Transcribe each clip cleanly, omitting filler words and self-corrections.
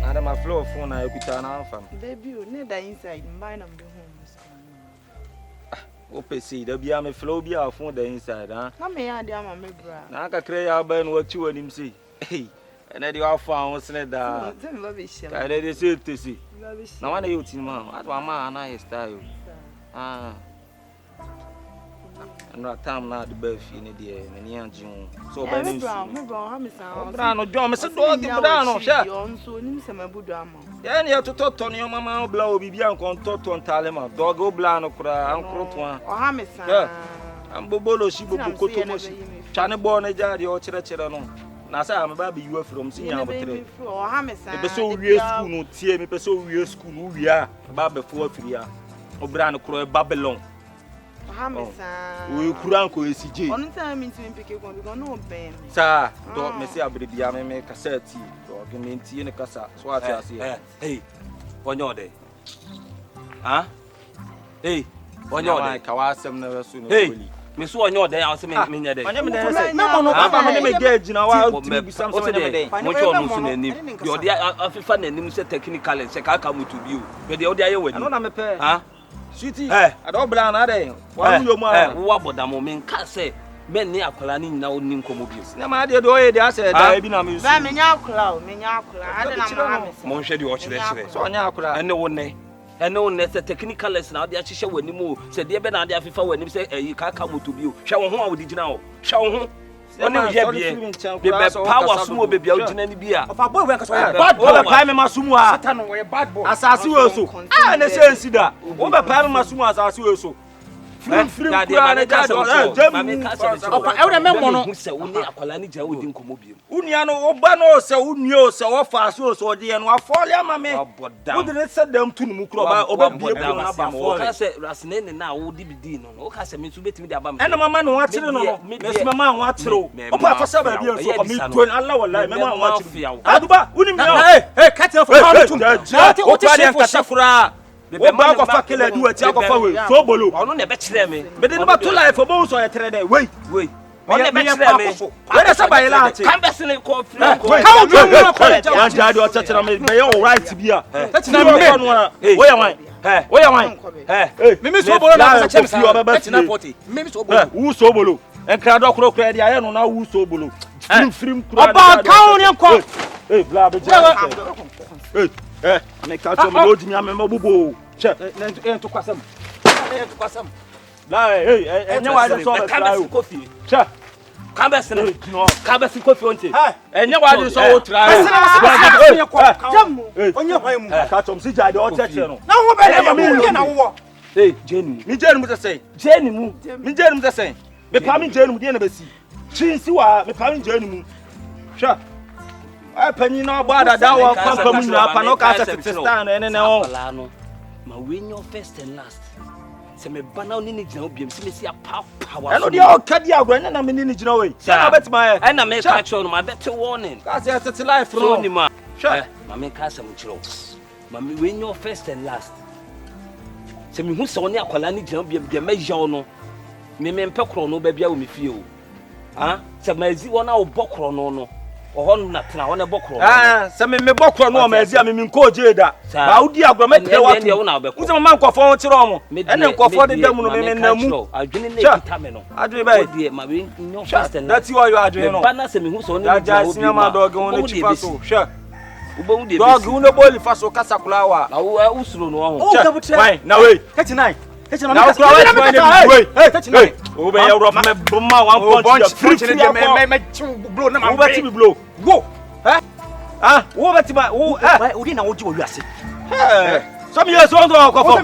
Now my flow phone I could turn off. Baby, you need the inside, mine of the home. Ope see, there be a flow be our phone the inside, huh? How may I do my bra? Now I can create our burn what you and him see. Hey, and then you are found what's in that. I did say to see. Now, one of you, Tim, what my man and I style. Ah. No time now the birthday in the and young June. So by me, Brown, John, Mr. Brown, share. So, Nimsama Budama. Yeah, you have to talk to your mamma, blow, be young on Toto and Talema, dog, Oblano, Uncle One, or Hamisa. I'm Bobolo, she will go to China born a jar, your children. Nasa, I'm a baby, you are from Senior or Hamisa. The so real school, no tear me, so real school, we are about before 3 years. Obrano Croy Babylon. We couldn't go SJ. Only time into pick up on no pain. Sir, don't miss your baby. I make a set tea, dog, and tea in a casa. So I say, hey, on your day. Huh? Hey, on your day, Kawasam never soon. Hey, Miss on your day, I'll say, my name is Gage. Now I'll be something today. Much almost in the name. You're the fun and him said technical and check. I come to you. But the other way, I don't have a pair. Huh? Sweetie, I don't blame her. Why you what about the moment? Can't say, men near Colani now in Comobius. No matter the way they said, I've been a music. I don't know. Monsieur, you watch this. So I know one day. I know that's a technical lesson. Now the Achisha when you move, said the Benadi Afifa when you say, you can't come to you. Show who did you know? Show who? Power small baby out in any beer. Of a boy, bad boy, Masumwa, bad boy, Assassin also. Ah, the sense that over Palmasuma as also. Free, I remember who said only a Colani within Comobium. Uniano, Obano, so Unio, so fast, so dear, and what for your mamma, but didn't set them to Mukroba over I said Rasinen and now would be Dean. Okay, I mean to bet me the Abam. And a man watching Miss Mamma watch through. Opa for 7 years for me to allow a life. Mamma watching for you. Aduba, hey, cut off Safra. The bank of Fakila do a chap of Sobolo. I don't never tell me. But it's about 2 life for both. So I tell them, wait. On the bench, where is somebody like Canvassing coffee? How do you touch on me? May all right to be here. That's not where am I? Where am I? Miss Sobolo, that's not 40. Miss Sobolo, who Sobolo? And Craddock credit, I don't know who Sobolo. About counting court. Hey, blah, blah, hey. I make out some road in Yamabubo. Check and to Quassam. Hey, and I saw coffee. Check. Cabassin coffee. And now I saw try. On your home, catch some siege. I don't touch you. Now, hey, Jenny, me Jenny was saying, Jenny, me Jenny was saying, the coming Jenny would never see. Since you are the coming Jenny. Sure. I penny no bother that one come up and no cast to stand and no. My win your first and last. Say me banana in the job, see a power. I know the old cadia when I'm in the way. I bet my and I make catch on my better warning. That's a life from him. Sure, my make us some jokes. Mammy win your first and last. Say me who's only a colony job, be a measure no. Me men pecro no baby will me feel. Ah, say my Z1 hour bokro no. On not now on a bokro. Ah, some me bokro no, my Zia, me call Jada. How do you go make the one? Who's a man for Chiromo? And then call for the demon. I didn't know. I do dear, my wing, no fast, and that's why you are doing. Banasam who's only a dog on the Chipaso. Sure. Dog, who no boy faso Casaculawa. Oh, Usro, no. Now wait, catch tonight. Wait, now wait, hey, over your rough Buma, 1 bunch of fruit in the blow number blow. Go, ah, over to my who didn't know what you were saying. Some years on the alcohol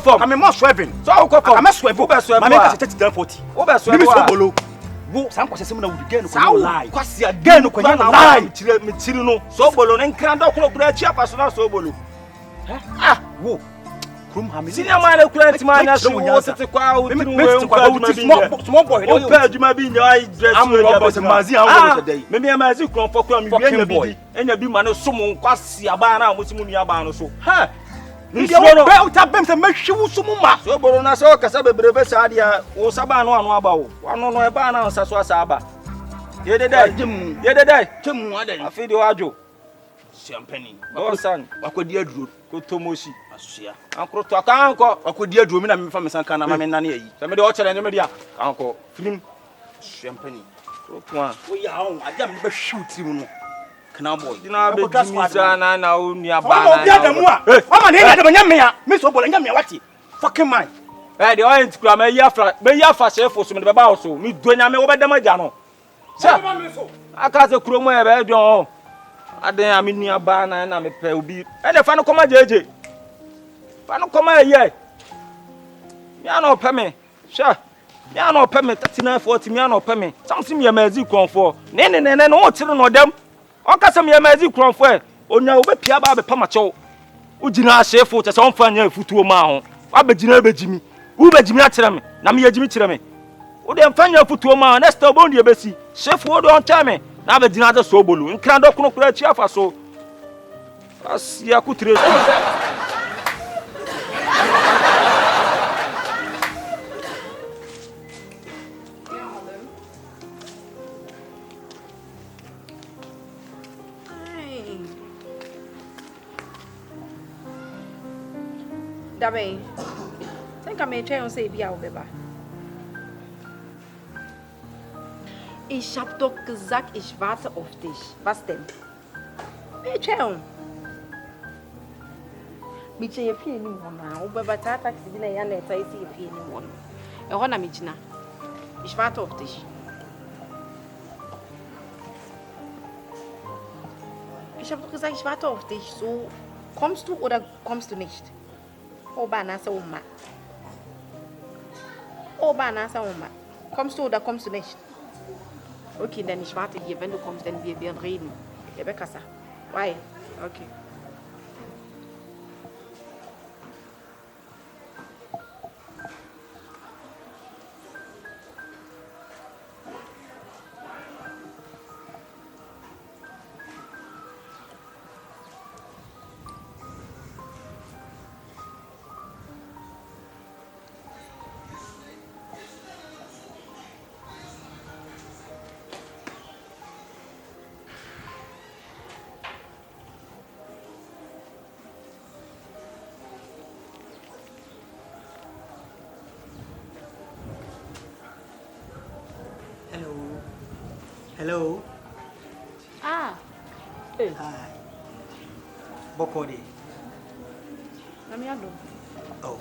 from. I'm a more swerving. So I'm a swerve over swerve. I make a 40. Over Sobolo. Go, some person will again. So lie. Quasi again, lie. Michino, Sobolo, and Crandall, Chiap, Sobolo. Ah, whoa. Senior man, credit man, as you was at the crowd, small boy, you might be in your eye dress. I'm about Mazia today. Maybe a magic for crummy boy, and you'll be man of someone, Quasi Abana, with Munia so. Ha! You don't belt up and make sure so much. So, Borona so Casabe Brevesadia or Sabano and Wabo. One on a banner on Saswa Saba. Yet a day, Jim, I feed you, Ajo. champagne. Bosan, Wakodi aduro. Kotomoshi. Asoya. Ankro to akanko. Wakodi aduro mi na me fa me san kan na ma me nane ayi. Se me de o chere nyeme dia. Anko. Film champagne. Twa. Wo ya on aja me be shoot mu no. Kana boy. Dina be jimisa na o nua ba na. Obi adamu a. Mama ne nya de nya me a. Me so bolo nya me wati. Fucking man. The oil kura me yafa SHIFO so me be ba o so. Me do nya me wo be dem aja no. Sir. Aka se kuro mo e be don. Aden a me nua ba na me pe obi. E de fa no koma jeje. Fa no koma ye. Me ana ope me. Sure. Me ana ope me 3940 me ana ope me. Something me mazi kronfo. Ne no tire no dem. O ka se me mazi kronfo e. Onya wo be pia ba be pama chew. O gina SHIFO te se on fa nya futuo ma ho. Wa be gina be gimi. Wo be gimi a kire me. Na me yagimi kire me. Wo de mfa nya futuo ma next time bon de be si. SHIFO do on time. Na be gina de SOBOLO. Nkran do kono kura chi afa so. Asia kutire. Dabe, think I may try and say be our baby. Ich hab doch gesagt, ich warte auf dich. Was denn? Mädchen. Mädchen, ihr Pie nicht mehr. Und bei Tata, sie sind ja nicht, sie ihr Pie nicht mehr. Honna, Mädchen. Ich warte auf dich. Ich hab doch gesagt, ich warte auf dich. So, kommst du oder kommst du nicht? Oh, Banasa Oma. Oh, Banasa Oma. Kommst du oder kommst du nicht? Okay, dann ich warte hier. Wenn du kommst, dann wir werden reden. Rebecca, why? Okay. Hello. Ah. Hey. Hi. Bokodi. Namiado. Oh.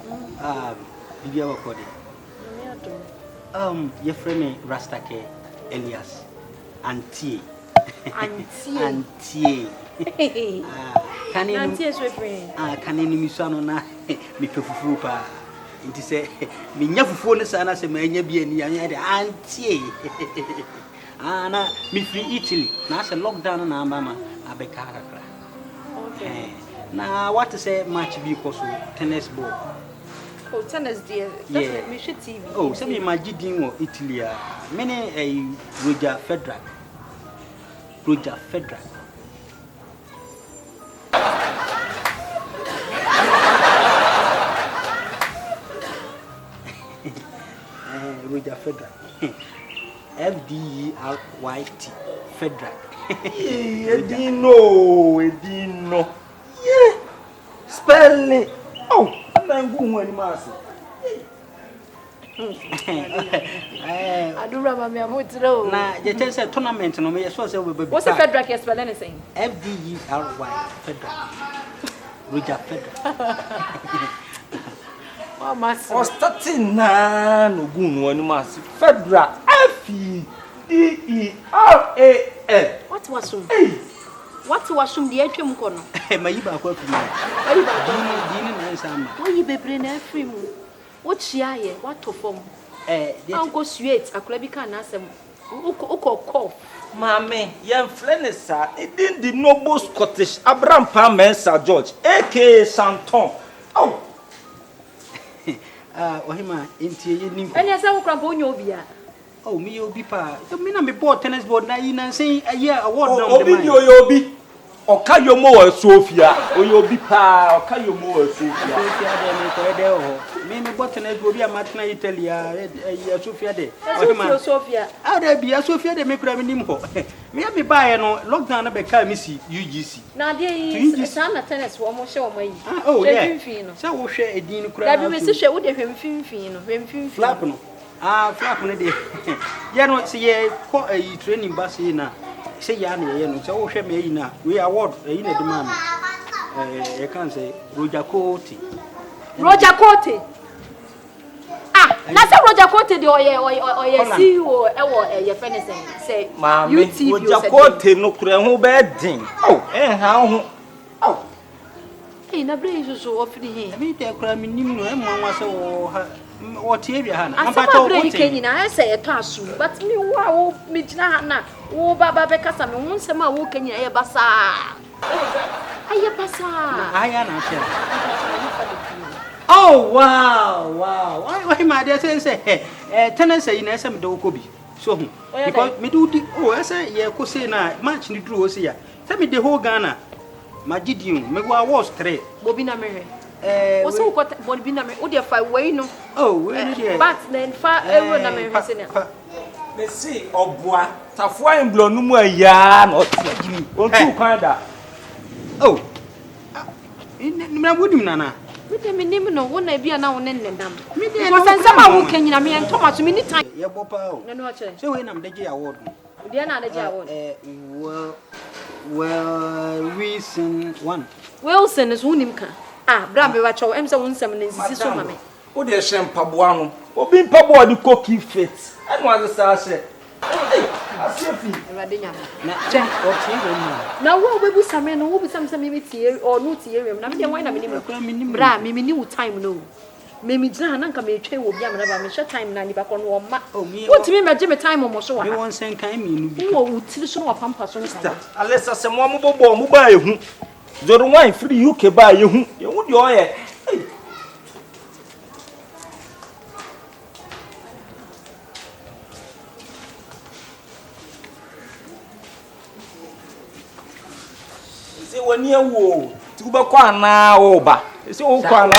Bibia Bokodi. Namiado. Your friend Rastake Elias. Auntie. Auntie. Hey. Auntie friend. Can any misano na me fufu pa. Inti se me nya fufu ne sana se me nya bi ani anya de auntie. Na me free Italy. Na se lockdown na mama abeka kakra. Okay. Na what to say match be because tennis ball. Oh, tennis dear. Yeah. Me should TV. Oh, so me imagine in Italy. Many a Roger Fedrack. Roger Fedrack. Roger Fedrack. FDERYT Fedrack. Edino. Yeah. Spelling. Oh, I'm going to master. I do remember me a mutro. Now, you tell us a tournament no me so say we be. What's a Fedrack spelling anything? FDERY Fedrack. Roger Fedrack. Mama, O starting na no gun wani mas Fedrack FEDERAL. What was room? What was room the atwem ko no? Mayiba kwa fi. Mayiba Dini na nsama. Why you bebre na afri mu? What chia ye? What to form? Uncle sweet akula bi kan na asem. Uko Mame, yam flenesa, it didn't the noble Scottish Abraham Palmer Sir George, aka Santon. Oh. Ohima intie ye nim. Enya se wo krampo onyo obi a. Oh, me obi pa. So me na me bought tennis board na yi na say a year award down the Obi. Oka yomo Sofia, oyo bi pa, oka yomo Sofia. Sofia de me ko de ho. Me bot na go bi amatna Italia, Sofia de. Sofia. Ah de bi Sofia de me kura me nim ho. Me be bae no lockdown na be ka me si UGC. Na de yi sana tennis wo mo hye wo mai. Oh yeah. Se wo hwe edin kura. Da bi me se hwe wo de hwemfimfin no, hwemfimfin. Flap no. Ah flap no de. Ye no se ye ko training bus na. Say ya na ye no se wo hwe me yi na. We award yi na de ma me. You can say Roger Cote. Roger Cote. Ah, na say Roger Cote de oye CEO e wo ye fene say YouTube Roger Cote no kura ho be din. Oh, ha ho. Oh. Eh na bre so ofiri he. Me te kura me nim no e mo anwa se wo tie bia ha na. Na ba bre ke nyina e say e to asu, but me wo me gina ha na. Wo baba be kasa me ho nsem a wo ke nyina e basa. Aye pasa. Aya na che. Oh wow. Why my dear say tenants say na sem do ko bi. So because me do say ye ko say na match ni duro say ya. Say me the whole Ghana. Magidium me go awards 3. Bobi na me. Wo so ko Bobi na me. Wo dey fa we no. Oh, we dey. But then fa ewo na me say na. Me see oboa. Tafua emblo no mu aya na otia. Ontu kwan da. Oh. Me wodim nana. Me dem nim no wo na bia na wo ne nnam. Me dey no sensama wo kanyina me entomato me ni time. Ye bopa o. No no chere. Say we nam dey award. Dia na dey award. Well, Wilson is unim ka. Ah, bra me wa chow em se won sem ne nsisi so ma me. Wo dey hye mpaboa no. Obi mpaboa di cookie fit. Enu azesa hye. Asiefi. Ewade nya. Na che o tie we mu. Na wo bebu same no wo bu sam me tie or no tie we. Na me dey wan na me nim. Bra me ni wo time no. Me gina na nka me twa wo bia me na ba me hye time na ni ba ko no ma. Wo timi me me time mo so wa. Me won sen kan mi nu bi. Wo utiri so wa pampa so nka. Alessa se mo bobo mo ba ehu. Zoro wan free UK ba ehu. Ehu de oye. Se woni ewo ti ku be kwa na wo ba. Se wo kwa na